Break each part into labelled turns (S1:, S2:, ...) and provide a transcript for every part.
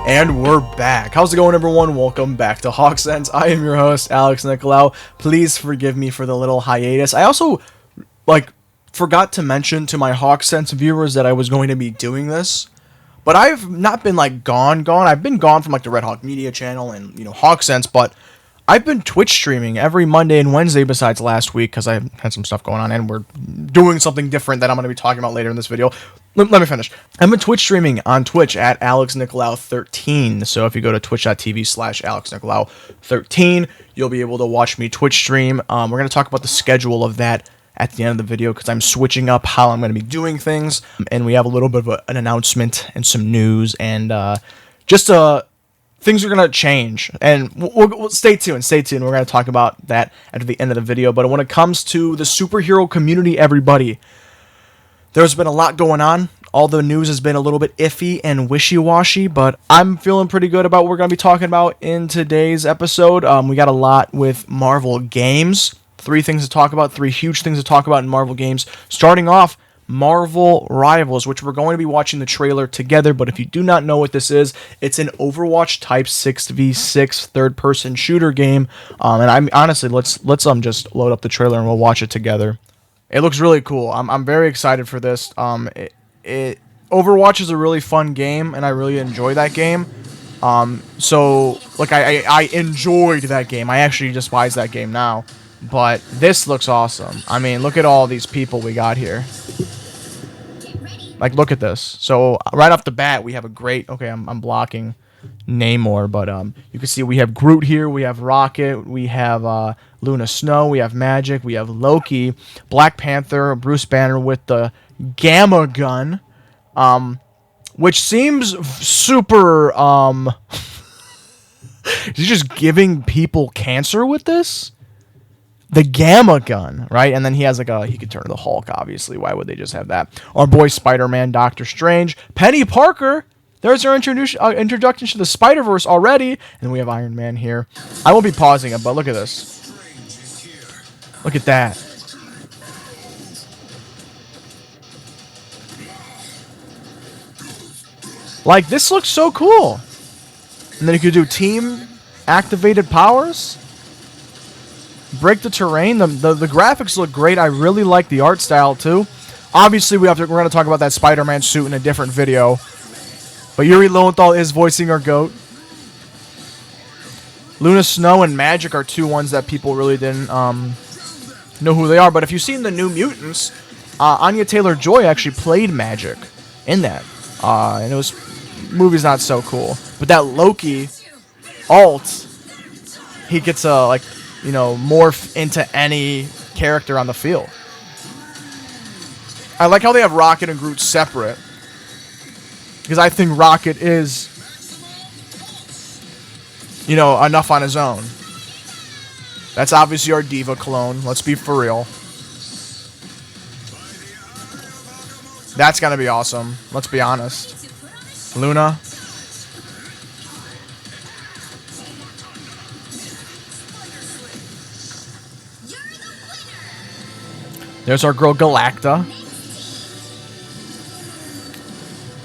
S1: And we're back. How's it going, everyone? Welcome back to HawkSense. I am your host, Alex Nicolau. Please forgive me for the little hiatus. I also, forgot to mention to my HawkSense viewers that I was going to be doing this. But I've not been, gone. I've been gone from, the RedHawk Media channel and, HawkSense, but I've been Twitch streaming every Monday and Wednesday besides last week because I had some stuff going on, and we're doing something different that I'm going to be talking about later in this video. Let me finish. I've been Twitch streaming on Twitch at AlexNicolau13. So if you go to twitch.tv/AlexNicolau13, you'll be able to watch me Twitch stream. We're going to talk about the schedule of that at the end of the video because I'm switching up how I'm going to be doing things. And we have a little bit of an announcement and some news and things are going to change. And we'll stay tuned. We're going to talk about that at the end of the video. But when it comes to the superhero community, everybody, there's been a lot going on. All the news has been a little bit iffy and wishy-washy, but I'm feeling pretty good about what we're going to be talking about in today's episode. We got a lot with Marvel games. 3 things to talk about, 3 huge things to talk about in Marvel games. Starting off, Marvel Rivals, which we're going to be watching the trailer together, but if you do not know what this is, it's an Overwatch-type 6v6 third-person shooter game, and I'm honestly, let's just load up the trailer and we'll watch it together. It looks really cool. I'm very excited for this. Overwatch is a really fun game, and I really enjoy that game. I enjoyed that game. I actually despise that game now. But this looks awesome. I mean, look at all these people we got here. Look at this. So, right off the bat, we have a great... Okay, I'm blocking Namor, but you can see we have Groot here, we have Rocket, we have Luna Snow, we have Magic, we have Loki, Black Panther, Bruce Banner with the Gamma Gun, which seems super... Is he just giving people cancer with this? The Gamma Gun, right? And then he has he could turn to the Hulk, obviously. Why would they just have that? Our boy Spider-Man, Doctor Strange, Penny Parker. There's our introduction to the Spider-Verse already. And we have Iron Man here. I won't be pausing it, but look at this. Look at that. This looks so cool. And then you could do team activated powers. Break the terrain. The graphics look great. I really like the art style too. Obviously, we're going to talk about that Spider-Man suit in a different video. But Yuri Lowenthal is voicing our GOAT. Luna Snow and Magic are 2 ones that people really didn't know who they are. But if you've seen the New Mutants, Anya Taylor-Joy actually played Magic in that. And it was movie's not so cool. But that Loki alt, he gets a morph into any character on the field. I like how they have Rocket and Groot separate. Because I think Rocket is, enough on his own. That's obviously our Diva clone. Let's be for real. That's going to be awesome. Let's be honest. Luna. There's our girl Galacta.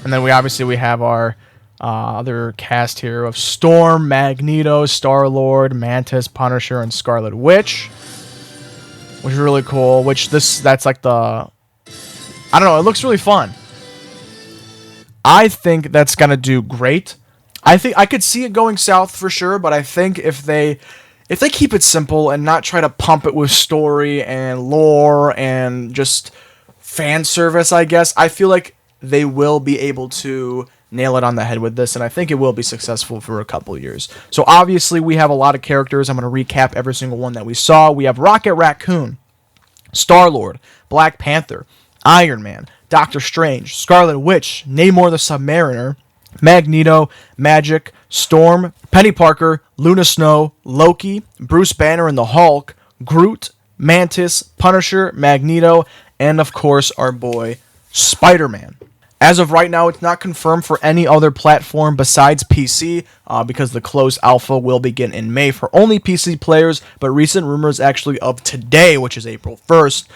S1: And then we have our other cast here of Storm, Magneto, Star-Lord, Mantis, Punisher, and Scarlet Witch. Which is really cool. That's like the... I don't know, it looks really fun. I think that's going to do great. I think I could see it going south for sure, but I think if they keep it simple and not try to pump it with story and lore and just fan service, I guess, I feel like they will be able to nail it on the head with this, and I think it will be successful for a couple years. So obviously we have a lot of characters. I'm going to recap every single one that we saw. We have Rocket Raccoon, Star-Lord, Black Panther, Iron Man, Doctor Strange, Scarlet Witch, Namor the Submariner, Magneto, Magic, Storm, Penny Parker, Luna Snow, Loki, Bruce Banner and the Hulk, Groot, Mantis, Punisher, Magneto, and of course our boy Spider-Man. As of right now, it's not confirmed for any other platform besides PC, because the closed alpha will begin in May for only PC players, but recent rumors actually of today, which is April 1st,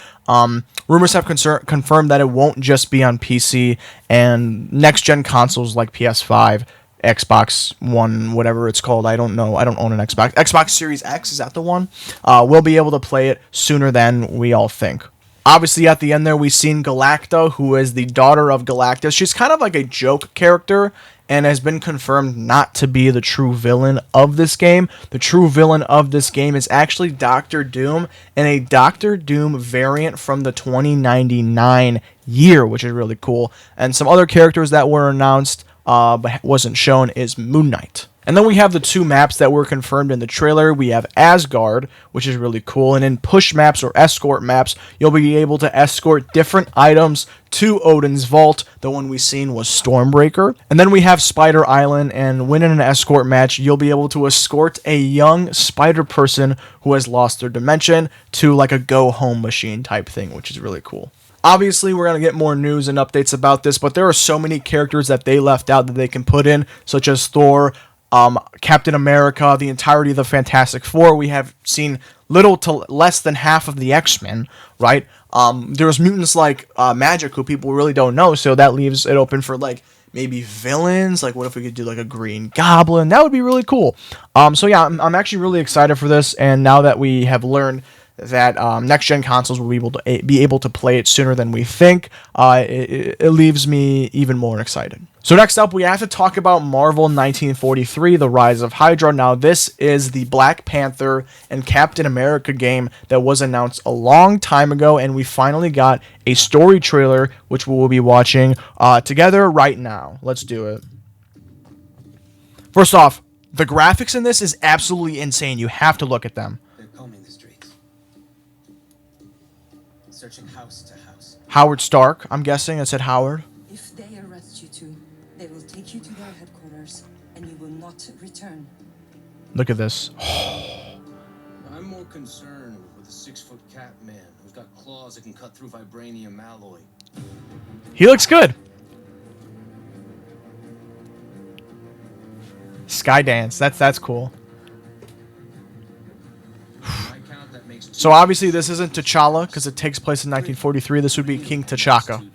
S1: rumors have confirmed that it won't just be on PC and next-gen consoles like PS5 Xbox One, whatever it's called. I don't know. I don't own an Xbox. Xbox Series X, is that the one? We'll be able to play it sooner than we all think. Obviously, at the end there, we've seen Galacta, who is the daughter of Galactus. She's kind of like a joke character and has been confirmed not to be the true villain of this game. The true villain of this game is actually Doctor Doom, and a Doctor Doom variant from the 2099 year, which is really cool. And some other characters that were announced but wasn't shown is Moon Knight. And then we have the two maps that were confirmed in the trailer. We have Asgard, which is really cool. And in push maps or escort maps, you'll be able to escort different items to Odin's vault. The one we seen was Stormbreaker. And then we have Spider Island, and when in an escort match, you'll be able to escort a young spider person who has lost their dimension to like a go-home machine type thing, which is really cool. Obviously, we're going to get more news and updates about this, but there are so many characters that they left out that they can put in, such as Thor, Captain America, the entirety of the Fantastic Four. We have seen little to less than half of the X-Men, right? There's mutants like Magic, who people really don't know, so that leaves it open for like maybe villains. Like, what if we could do like a Green Goblin? That would be really cool. So yeah, I'm actually really excited for this, and now that we have learned that next-gen consoles will be able to play it sooner than we think, it leaves me even more excited. So next up, we have to talk about Marvel 1943, The Rise of Hydra. Now, this is the Black Panther and Captain America game that was announced a long time ago, and we finally got a story trailer, which we will be watching together right now. Let's do it. First off, the graphics in this is absolutely insane. You have to look at them.
S2: They're combing the streets, searching house to house.
S1: Howard Stark, I'm guessing. It said Howard.
S3: If they arrest you two, they will take you to their headquarters, and you will not return.
S1: Look at this.
S2: I'm more concerned with a 6-foot cat man who's got claws that can cut through vibranium alloy.
S1: He looks good. Skydance. That's cool. So obviously this isn't T'Challa because it takes place in 1943. This would be King T'Chaka.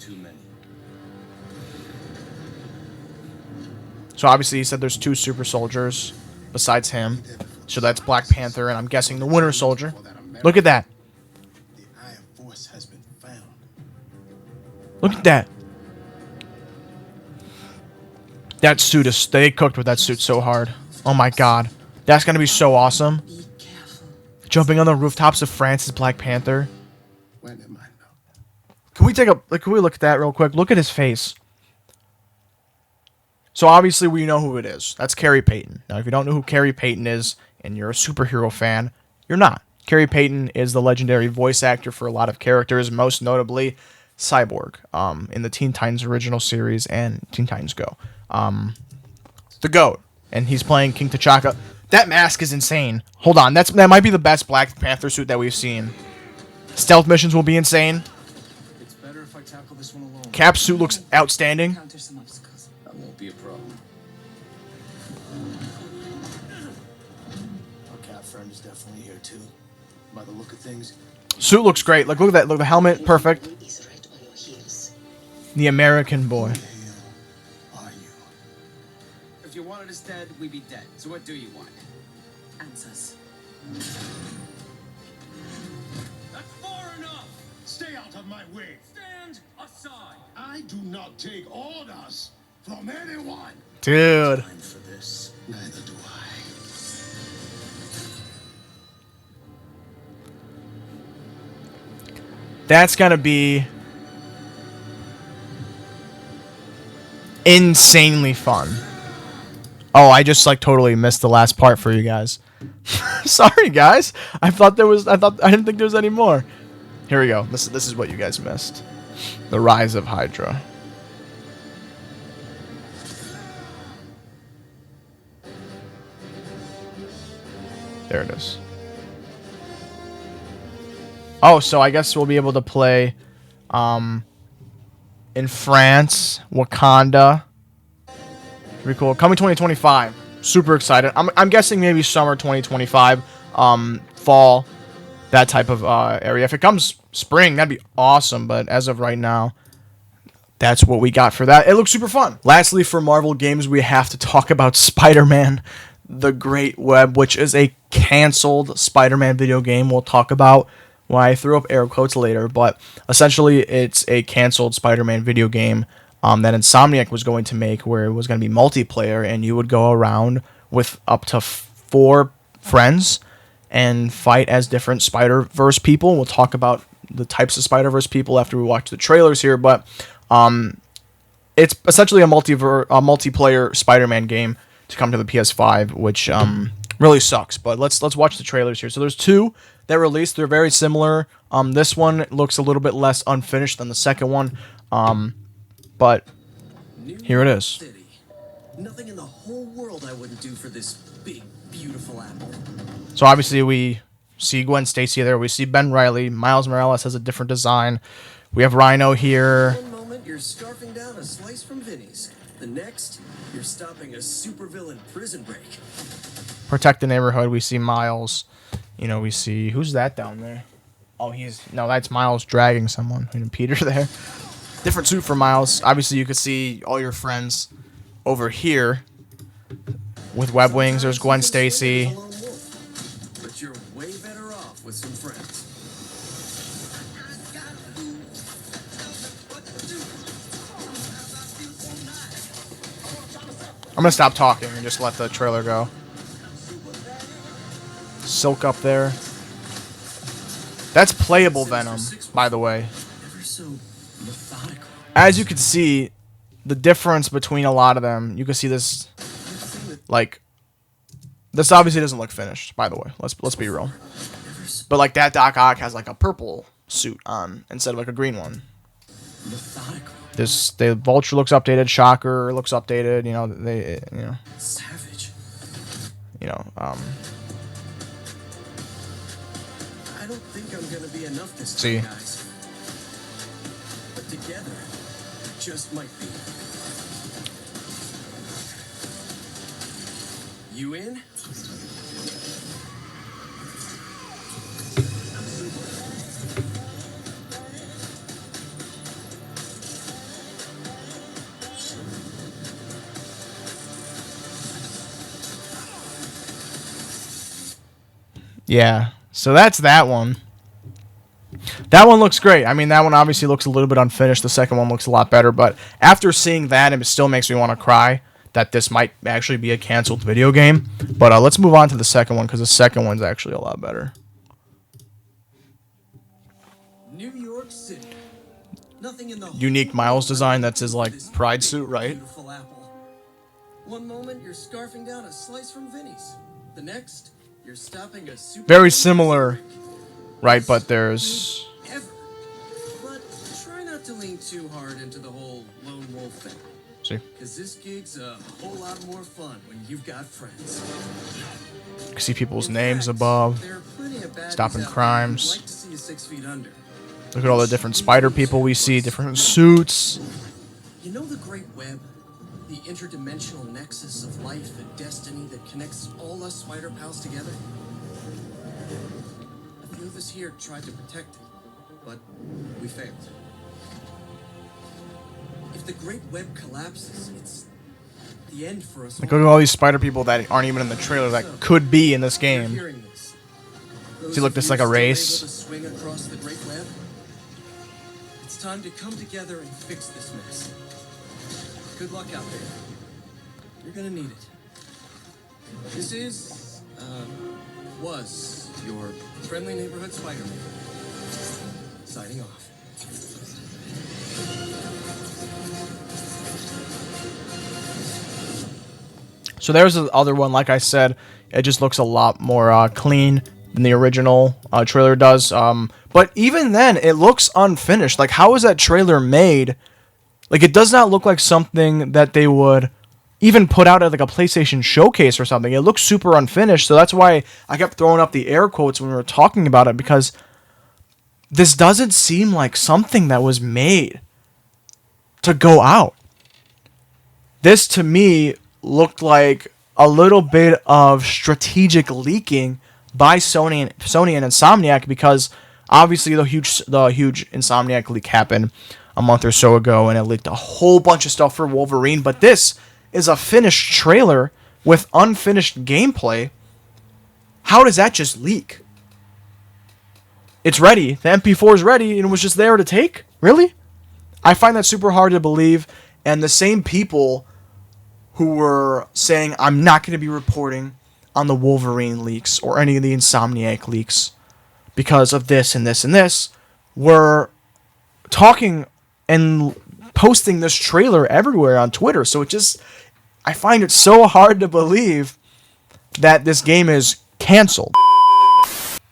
S1: So obviously he said there's 2 super soldiers besides him. So that's Black Panther and I'm guessing the Winter Soldier. Look at that. Look at that. That suit is... They cooked with that suit so hard. Oh my god. That's going to be so awesome. Jumping on the rooftops of France as Black Panther. Can we take a... Can we look at that real quick? Look at his face. So obviously we know who it is. That's Carrie Payton. Now if you don't know who Carrie Payton is and you're a superhero fan, you're not. Carrie Payton is the legendary voice actor for a lot of characters, most notably Cyborg in the Teen Titans original series and Teen Titans Go. The GOAT. And he's playing King T'Chaka. That mask is insane. Hold on. That might be the best Black Panther suit that we've seen. Stealth missions will be insane.
S2: It's better if I tackle this one alone.
S1: Cap's suit looks outstanding.
S3: Counter some obstacles.
S2: That won't be a problem. Our cat friend is definitely here too. By the look of things.
S1: Suit looks great. Like, look at that. Look at the helmet. Perfect. The American boy.
S2: If you wanted us dead, we'd be dead. So what do you want?
S3: Answers.
S2: That's far enough!
S4: Stay out of my way.
S2: Stand aside!
S4: I do not take orders from anyone.
S1: Dude.
S2: Time for this. Neither do I.
S1: That's gonna be insanely fun. Oh, I just like totally missed the last part for you guys. Sorry, guys. I didn't think there was any more. Here we go. This is what you guys missed. The Rise of Hydra. There it is. Oh, so I guess we'll be able to play in France, Wakanda. Pretty cool. Coming 2025. Super excited. I'm guessing maybe summer 2025, fall, that type of area. If it comes spring, that'd be awesome. But as of right now, that's what we got for that. It looks super fun. Lastly, for Marvel games, we have to talk about Spider-Man: The Great Web, which is a canceled Spider-Man video game. We'll talk about why I threw up air quotes later, but essentially it's a canceled Spider-Man video game that Insomniac was going to make, where it was going to be multiplayer, and you would go around with up to 4 friends and fight as different Spider-Verse people. We'll talk about the types of Spider-Verse people after we watch the trailers here, but it's essentially a multiplayer Spider-Man game to come to the PS5, which really sucks. But let's watch the trailers here. So there's 2 that released. They're very similar. This one looks a little bit less unfinished than the second one, but here it is.
S2: City. Nothing in the whole world I wouldn't do for this big, beautiful apple.
S1: So obviously we see Gwen Stacy there. We see Ben Reilly. Miles Morales has a different design. We have Rhino here.
S2: One moment you're scarfing down a slice from Vinny's. The next, you're stopping a supervillain prison break.
S1: Protect the neighborhood. We see Miles. You know, we see, who's that down there? Oh, that's Miles dragging someone. And Peter there. Different suit for Miles. Obviously, you could see all your friends over here with web wings. There's Gwen Stacy.
S2: But you're way better off with some friends.
S1: I'm gonna stop talking and just let the trailer go. Silk up there. That's playable Venom, by the way.
S2: Ever so methodical.
S1: As you can see, the difference between a lot of them, you can see this, like, this obviously doesn't look finished, by the way. Let's be real. But like that Doc Ock has like a purple suit on instead of like a green one.
S2: Methodical.
S1: The Vulture looks updated, Shocker looks updated,
S2: Savage.
S1: I
S2: don't think I'm gonna be enough this
S1: See.
S2: time, guys. But together, it just might be. You in?
S1: Yeah, so that's that one. That one looks great. I mean, that one obviously looks a little bit unfinished. The second one looks a lot better, but after seeing that, it still makes me want to cry that this might actually be a canceled video game. But let's move on to the second one, because the second one's actually a lot better.
S2: New York City. Nothing in the
S1: Unique
S2: whole
S1: Miles
S2: world
S1: design,
S2: like
S1: that's his, like,
S2: this
S1: pride
S2: big,
S1: suit, right?
S2: Beautiful apple. One moment you're scarfing down a slice from Vinny's. The next, you're stopping a super
S1: Very similar, right? But there's...
S2: ever. But try not to lean too hard into the whole lone wolf thing.
S1: See?
S2: Because this gig's a whole lot more fun when you've got friends.
S1: You can see people's
S2: In
S1: names
S2: fact,
S1: above.
S2: there are plenty of baddies
S1: Stopping
S2: out there
S1: crimes.
S2: who'd like to see you 6 feet under.
S1: Look at all the different spider people we see, different suits.
S2: You know the Great Web? The interdimensional nexus of life and destiny that connects all us spider pals together? A few of us here tried to protect it, but we failed. If the Great Web collapses, it's the end for us
S1: Like, look at all these spider people that aren't even in the trailer that could be in this game.
S2: Hearing this.
S1: See, look, this is like a race.
S2: Able to swing across the Great Web? It's time to come together and fix this mess. Good luck out there. You're gonna need it. This is, was your friendly neighborhood Spider-Man. Signing off.
S1: So there's the other one. Like I said, it just looks a lot more clean than the original trailer does. But even then, it looks unfinished. Like, how is that trailer made? Like, it does not look like something that they would even put out at like a PlayStation showcase or something. It looks super unfinished. So that's why I kept throwing up the air quotes when we were talking about it, because this doesn't seem like something that was made to go out. This, to me, looked like a little bit of strategic leaking by Sony and Insomniac, because obviously the huge Insomniac leak happened a month or so ago, and it leaked a whole bunch of stuff for Wolverine. But this is a finished trailer with unfinished gameplay. How does that just leak? It's ready. The MP4 is ready, and it was just there to take? Really? I find that super hard to believe. And the same people who were saying, I'm not going to be reporting on the Wolverine leaks or any of the Insomniac leaks because of this and this and this, were talking and posting this trailer everywhere on Twitter. So I find it so hard to believe that this game is canceled.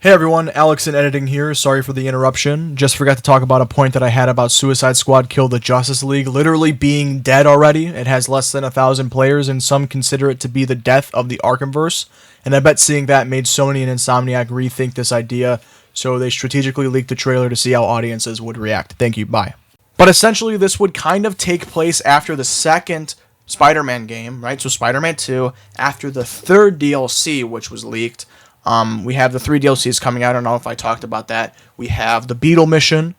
S1: Hey everyone, Alex in editing here. Sorry for the interruption. Just forgot to talk about a point that I had about Suicide Squad Kill the Justice League literally being dead already. It has less than 1,000 players, and some consider it to be the death of the Arkhamverse. And I bet seeing that made Sony and Insomniac rethink this idea, so they strategically leaked the trailer to see how audiences would react. Thank you, bye. But essentially, this would kind of take place after the second Spider-Man game, right? So Spider-Man 2, after the third DLC, which was leaked. We have the 3 DLCs coming out. I don't know if I talked about that. We have the Beetle mission,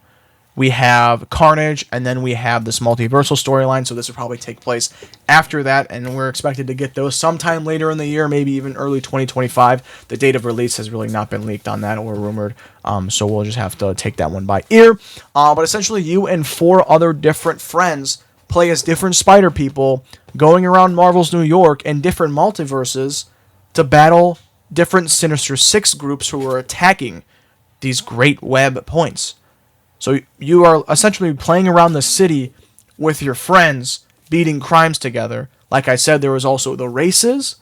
S1: we have Carnage, and then we have this multiversal storyline. So this will probably take place after that, and we're expected to get those sometime later in the year, maybe even early 2025. The date of release has really not been leaked on that or rumored, so we'll just have to take that one by ear. But essentially, you and 4 other different friends play as different Spider people going around Marvel's New York and different multiverses to battle different Sinister Six groups who are attacking these great web points. So you are essentially playing around the city with your friends, beating crimes together. Like I said, there was also the races,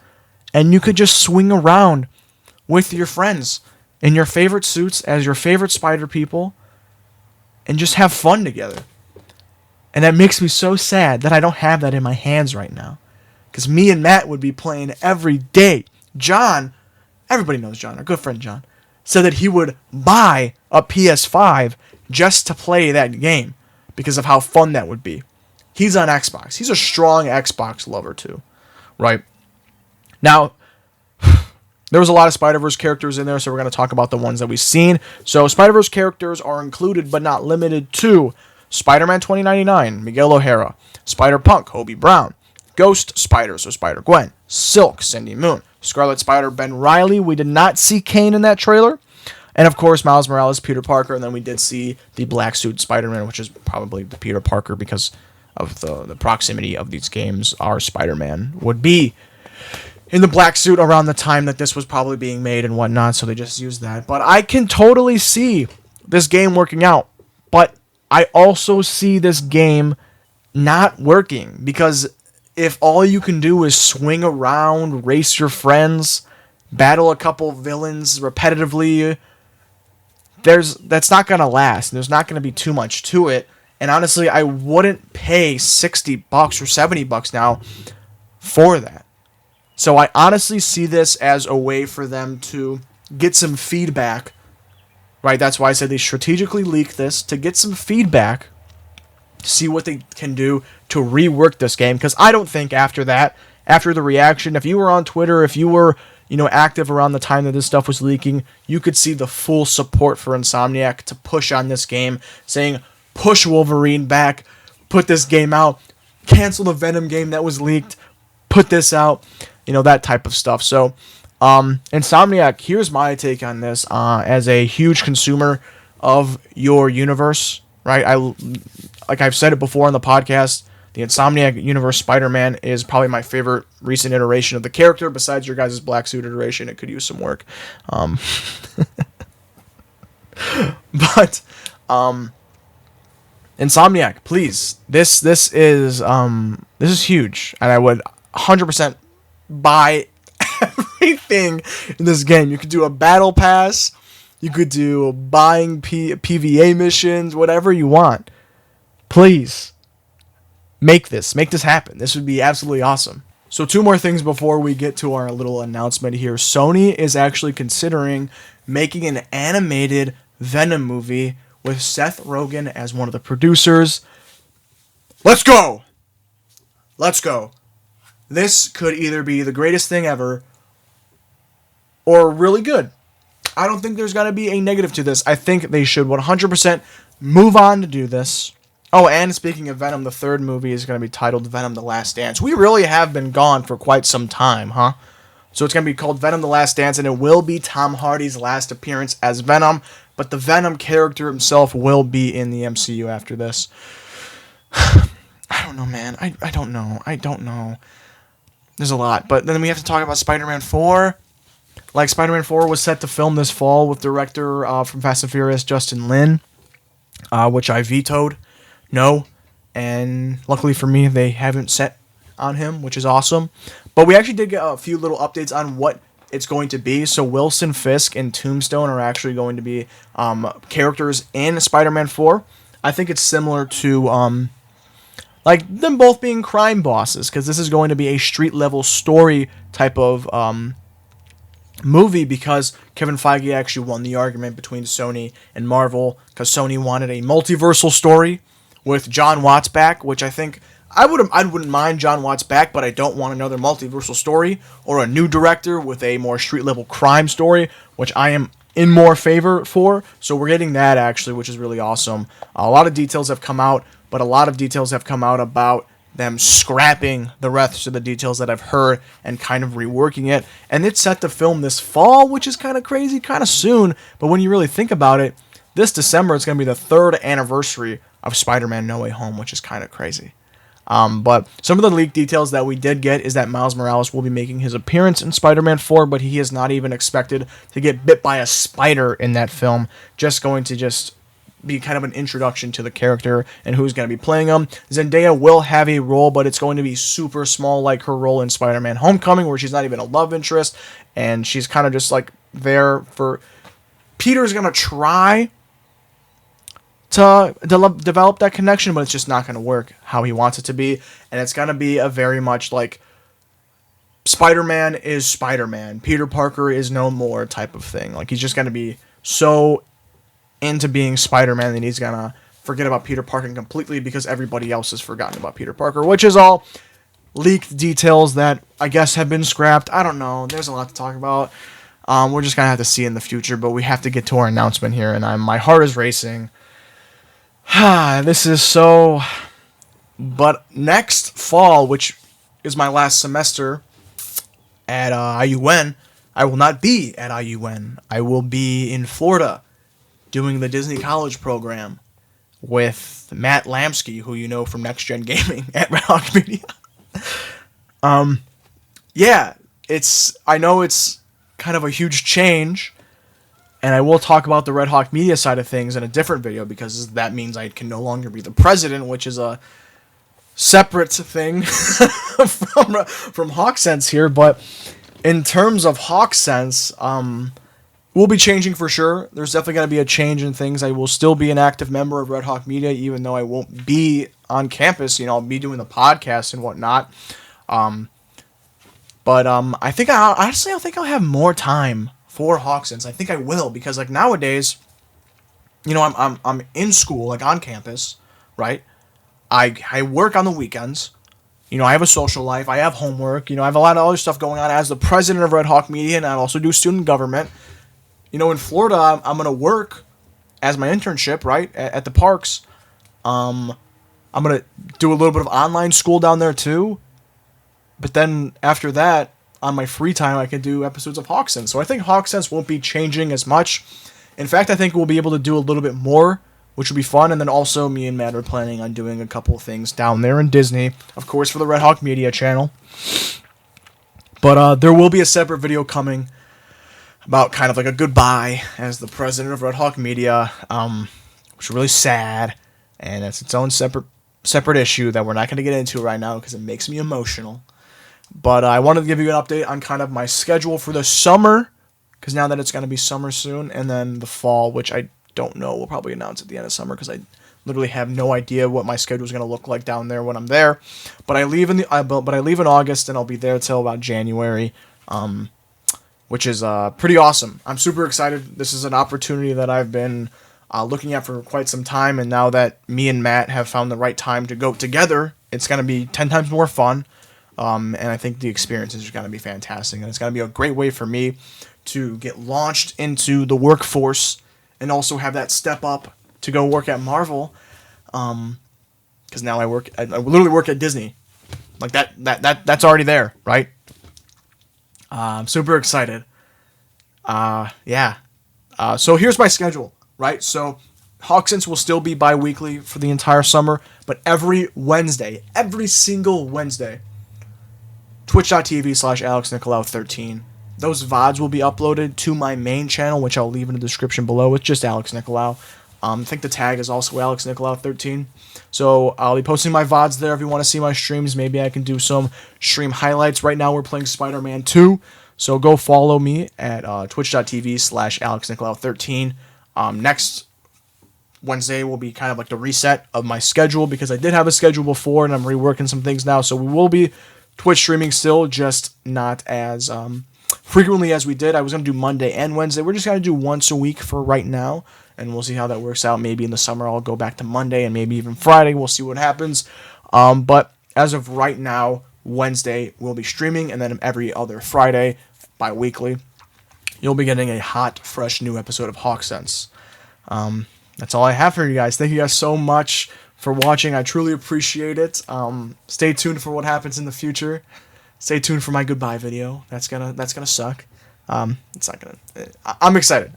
S1: and you could just swing around with your friends in your favorite suits as your favorite Spider people and just have fun together. And that makes me so sad that I don't have that in my hands right now, because me and Matt would be playing every day. John, everybody knows John, our good friend John, said that he would buy a PS5 just to play that game because of how fun that would be. He's on Xbox. He's a strong Xbox lover too, right? Now, there was a lot of Spider-Verse characters in there, so we're going to talk about the ones that we've seen. So Spider-Verse characters are included but not limited to Spider-Man 2099, Miguel O'Hara, Spider-Punk, Hobie Brown, Ghost Spider, so Spider-Gwen, Silk, Cindy Moon, Scarlet Spider, Ben Reilly. We did not see Kane in that trailer. And of course, Miles Morales, Peter Parker. And then we did see the black suit Spider-Man, which is probably the Peter Parker because of the proximity of these games. Our Spider-Man would be in the black suit around the time that this was probably being made and whatnot. So they just used that. But I can totally see this game working out. But I also see this game not working, because if all you can do is swing around, race your friends, battle a couple villains repetitively, that's not going to last. There's not going to be too much to it. And honestly, I wouldn't pay $60 or $70 now for that. So I honestly see this as a way for them to get some feedback, right? That's why I said they strategically leaked this, to get some feedback, see what they can do to rework this game. Because I don't think after that, after the reaction, if you were on Twitter, if you were active around the time that this stuff was leaking, you could see the full support for Insomniac to push on this game, saying, push Wolverine back, put this game out, cancel the Venom game that was leaked, put this out, that type of stuff. So, Insomniac, here's my take on this, as a huge consumer of your universe, right? Like I've said it before on the podcast, the Insomniac Universe Spider-Man is probably my favorite recent iteration of the character, besides your guys' black suit iteration. It could use some work. But Insomniac, please. This is huge, and I would 100% buy everything in this game. You could do a battle pass, you could do buying PVA missions, whatever you want. Please make this happen. This would be absolutely awesome. So 2 more things before we get to our little announcement here. Sony is actually considering making an animated Venom movie with Seth Rogen as one of the producers. Let's go! This could either be the greatest thing ever or really good. I don't think there's going to be a negative to this. I think they should 100% move on to do this. Oh, and speaking of Venom, the third movie is going to be titled Venom: The Last Dance. We really have been gone for quite some time, huh? So it's going to be called Venom: The Last Dance, and it will be Tom Hardy's last appearance as Venom, but the Venom character himself will be in the MCU after this. I don't know, man. I don't know. I don't know. There's a lot. But then we have to talk about Spider-Man 4. Like, Spider-Man 4 was set to film this fall with director from Fast and Furious, Justin Lin, which I vetoed. No. And luckily for me, they haven't set on him, which is awesome. But we actually did get a few little updates on what it's going to be. So Wilson Fisk and Tombstone are actually going to be characters in Spider-Man 4. I think it's similar to like them both being crime bosses, because this is going to be a street level story type of movie, because Kevin Feige actually won the argument between Sony and Marvel, because Sony wanted a multiversal story with John Watts back, which I think I wouldn't mind John Watts back, but I don't want another multiversal story or a new director with a more street level crime story, which I am in more favor for. So we're getting that actually, which is really awesome. A lot of details have come out, but a lot of details have come out about them scrapping the rest of the details that I've heard and kind of reworking it. And it's set to film this fall, which is kind of crazy, kind of soon. But when you really think about it, this December it's going to be the 3rd anniversary of Spider-Man No Way Home, which is kind of crazy. But some of the leaked details that we did get is that Miles Morales will be making his appearance in Spider-Man 4, but he is not even expected to get bit by a spider in that film. Just going to be kind of an introduction to the character and who's going to be playing him. Zendaya will have a role, but it's going to be super small, like her role in Spider-Man Homecoming, where she's not even a love interest, and she's kind of just like there for... Peter's going to try to develop that connection, but it's just not going to work how he wants it to be, and it's going to be a very much like Spider-Man is Spider-Man, Peter Parker is no more type of thing. Like, he's just going to be so into being Spider-Man that he's going to forget about Peter Parker completely because everybody else has forgotten about Peter Parker, which is all leaked details that I guess have been scrapped. I don't know. There's a lot to talk about. We're just going to have to see in the future, but we have to get to our announcement here, and my heart is racing. This is so... But next fall, which is my last semester at IUN, I will not be at IUN. I will be in Florida doing the Disney College program with Matt Lamsky, who you know from Next Gen Gaming at RedHawk Media. Yeah, I know it's kind of a huge change, and I will talk about the RedHawk Media side of things in a different video, because that means I can no longer be the president, which is a separate thing from HawkSense here. But in terms of HawkSense, we'll be changing for sure. There's definitely going to be a change in things. I will still be an active member of RedHawk Media, even though I won't be on campus. I'll be doing the podcast and whatnot. But I think I think I'll have more time for HawkSense. I think I will, because like nowadays, I'm in school, like on campus, right? I work on the weekends. I have a social life. I have homework. I have a lot of other stuff going on as the president of RedHawk Media, and I also do student government. In Florida, I'm going to work as my internship, right, at the parks. I'm going to do a little bit of online school down there, too. But then after that, on my free time, I can do episodes of HawkSense. So I think HawkSense won't be changing as much. In fact, I think we'll be able to do a little bit more, which will be fun. And then also, me and Matt are planning on doing a couple of things down there in Disney, of course, for the RedHawk Media channel. But there will be a separate video coming about kind of like a goodbye as the president of RedHawk Media, which is really sad, and it's its own separate issue that we're not going to get into right now because it makes me emotional. But I wanted to give you an update on kind of my schedule for the summer, because now that it's going to be summer soon, and then the fall, which I don't know, we'll probably announce at the end of summer, because I literally have no idea what my schedule is going to look like down there when I'm there. But I leave in August, and I'll be there till about January. Which is pretty awesome. I'm super excited. This is an opportunity that I've been looking at for quite some time, and now that me and Matt have found the right time to go together, it's going to be 10 times more fun, and I think the experience is going to be fantastic, and it's going to be a great way for me to get launched into the workforce and also have that step up to go work at Marvel. because now I literally work at Disney. Like that's already there, right? I'm super excited. Yeah. So here's my schedule, right? So Hawk Sense will still be bi-weekly for the entire summer, but every Wednesday, every single Wednesday, twitch.tv/AlexNicolau13. Those VODs will be uploaded to my main channel, which I'll leave in the description below. It's just Alex Nicolau. I think the tag is also Alex Nicolau 13. So I'll be posting my VODs there if you want to see my streams. Maybe I can do some stream highlights. Right now we're playing Spider-Man 2. So go follow me at twitch.tv/AlexNicolau13. Next Wednesday will be kind of like the reset of my schedule because I did have a schedule before and I'm reworking some things now. So we will be Twitch streaming still, just not as frequently as we did. I was going to do Monday and Wednesday. We're just going to do once a week for right now, and we'll see how that works out. Maybe in the summer I'll go back to Monday and maybe even Friday. We'll see what happens. But as of right now, Wednesday we'll be streaming, and then every other Friday, bi-weekly, you'll be getting a hot, fresh new episode of Hawk Sense. That's all I have for you guys. Thank you guys so much for watching. I truly appreciate it. Stay tuned for what happens in the future. Stay tuned for my goodbye video. That's gonna suck. It's not gonna. I'm excited.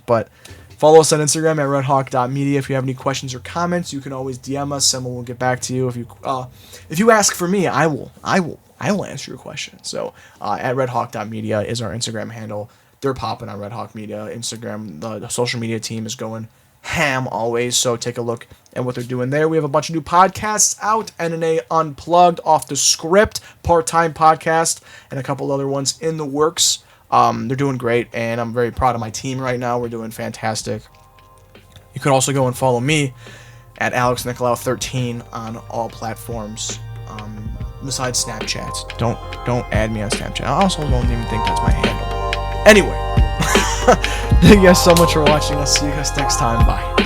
S1: But follow us on Instagram at RedHawk.media. If you have any questions or comments, you can always DM us. Someone will get back to you. If you ask for me, I will answer your question. So at RedHawk.media is our Instagram handle. They're popping on RedHawk Media Instagram. The social media team is going ham always, so take a look at what they're doing there. We have a bunch of new podcasts out. NNA Unplugged, Off the Script, part-time podcast, and a couple other ones in the works. They're doing great, and I'm very proud of my team right now. We're doing fantastic. You could also go and follow me at AlexNicolau13 on all platforms besides Snapchat. Don't add me on Snapchat. I also don't even think that's my handle. Anyway, thank you guys so much for watching. I'll see you guys next time. Bye.